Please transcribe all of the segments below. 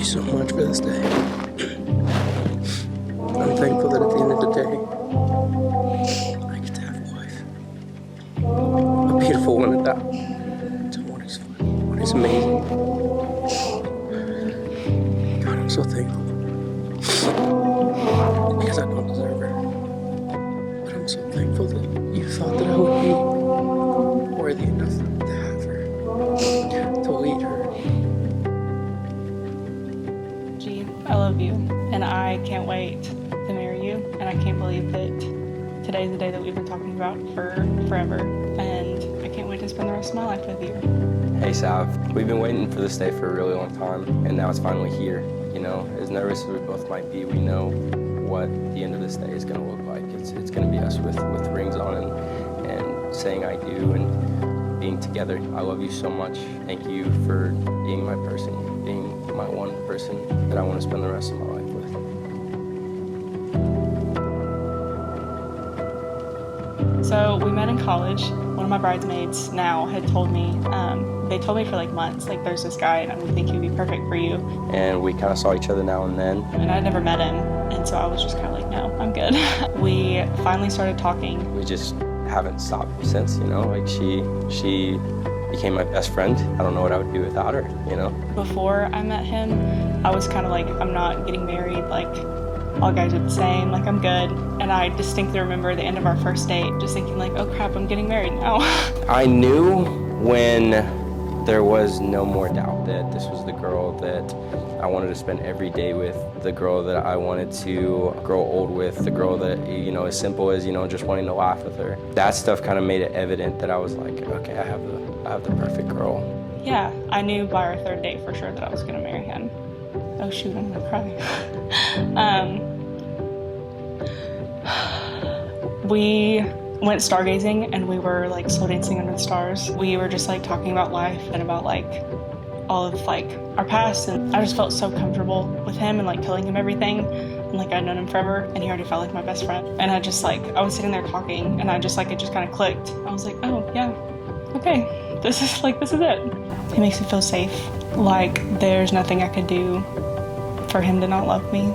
you so much for this day. I'm thankful that at the end of the day, I get to have a wife. A beautiful one at that. One is funny. One is amazing. God, I'm so thankful. Because I don't deserve her. But I'm so thankful that you thought that I would be worthy enough to have her. To lead her. G, I love you. And I can't wait to marry you. And I can't believe that today's the day that we've been talking about for forever. And I can't wait to spend the rest of my life with you. Hey Sav, we've been waiting for this day for a really long time, and now it's finally here. You know, as nervous as we both might be, we know what the end of this day is going to look like. It's going to be us with rings on and saying I do and being together. I love you so much. Thank you for being my person, being my one person that I want to spend the rest of my life with. So we met in college. One of my bridesmaids now had told me, they told me for like months, like there's this guy and I would think he'd be perfect for you. And we kind of saw each other now and then. And I'd never met him, and so I was just kind of like, no, I'm good. We finally started talking. We just haven't stopped since, you know, like she became my best friend. I don't know what I would do without her, you know. Before I met him, I was kind of like, I'm not getting married, like all guys are the same, like I'm good. And I distinctly remember the end of our first date, just thinking like, oh crap, I'm getting married now. I knew when there was no more doubt that this was the girl that I wanted to spend every day with, the girl that I wanted to grow old with, the girl that, you know, as simple as, you know, just wanting to laugh with her. That stuff kind of made it evident that I was like, okay, I have the perfect girl. Yeah, I knew by our third date for sure that I was gonna marry him. Oh shoot, I'm gonna cry. We went stargazing and we were like slow dancing under the stars. We were just like talking about life and about like all of like our past, and I just felt so comfortable with him and like telling him everything. And like I'd known him forever and he already felt like my best friend. And I was sitting there talking and it just kind of clicked. I was like, oh yeah, okay, this is it. It makes me feel safe. Like there's nothing I could do for him to not love me.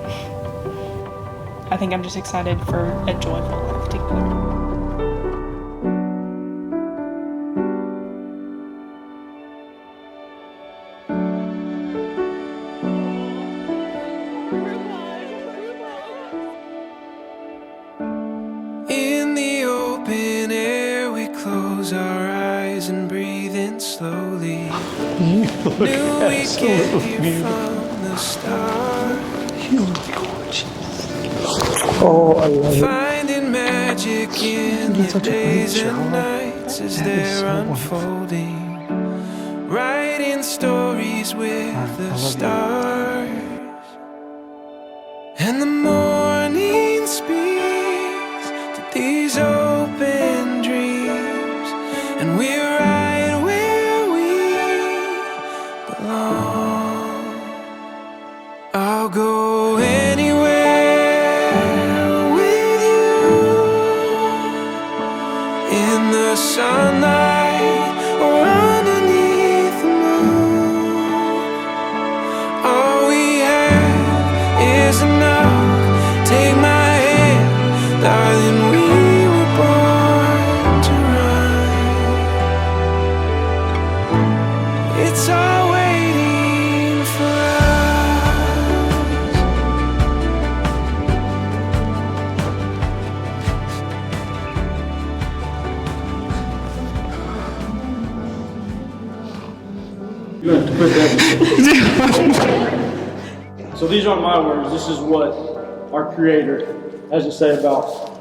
I think I'm just excited for a joyful life together. In the open air, we close our eyes and breathe in slowly. You look Knew we'd get absolutely here beautiful. from the start. You look gorgeous. Oh, I love it. Finding magic in You did the such a great days job. and nights as That is they're so wonderful. unfolding. Writing stories with I the love you. stars. And the morning speaks to these open dreams. And we're right where we belong. I'll go anywhere with you. In the sunlight or underneath the moon. All we have is enough. Take my hand, darling, we were born to run. It's all waiting for You have to put that. So these aren't my words. This is what our Creator has to say about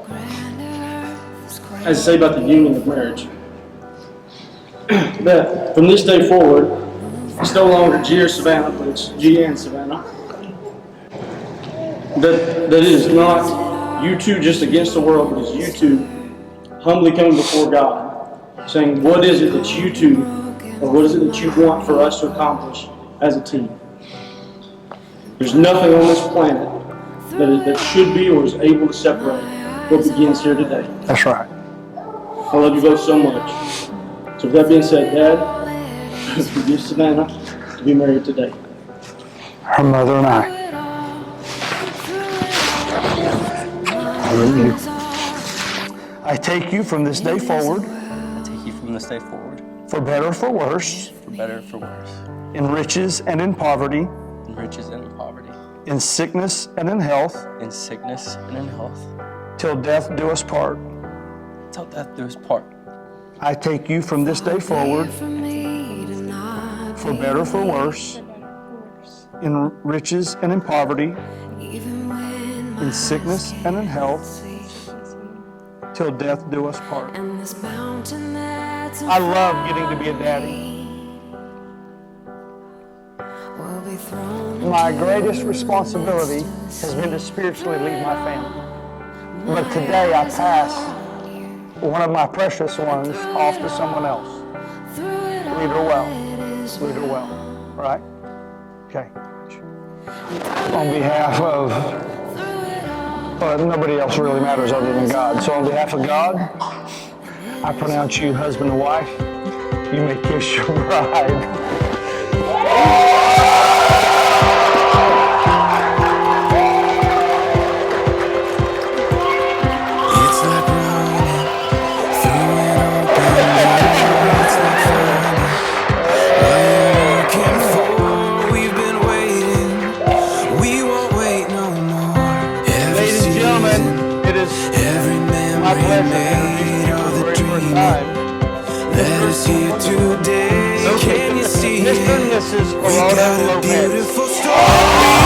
the union of marriage. That from this day forward, it's no longer G or Savannah, but it's G and Savannah. That it is not you two just against the world, but it's you two humbly coming before God, saying, what is it that you two, or what is it that you want for us to accomplish as a team? There's nothing on this planet that should be or is able to separate what begins here today. That's right. I love you both so much. So with that being said, Dad, forgive Savannah to be married today. her mother and I. Hallelujah. I take you from this day forward, I take you from this day forward, for better or for worse, for better or for worse, in riches and in poverty, in riches and in poverty, in sickness and in health, in sickness and in health, till death do us part. till death do us part. I take you from this day forward, for better or for worse, in riches and in poverty, in sickness and in health, till death do us part. I love getting to be a daddy. My greatest responsibility has been to spiritually lead my family. But today I pass one of my precious ones off to someone else. Lead her well. Lead her well. Right? Okay. On behalf of, nobody else really matters other than God. So on behalf of God, I pronounce you husband and wife. You may kiss your bride. Mr. and Mrs. Lopez.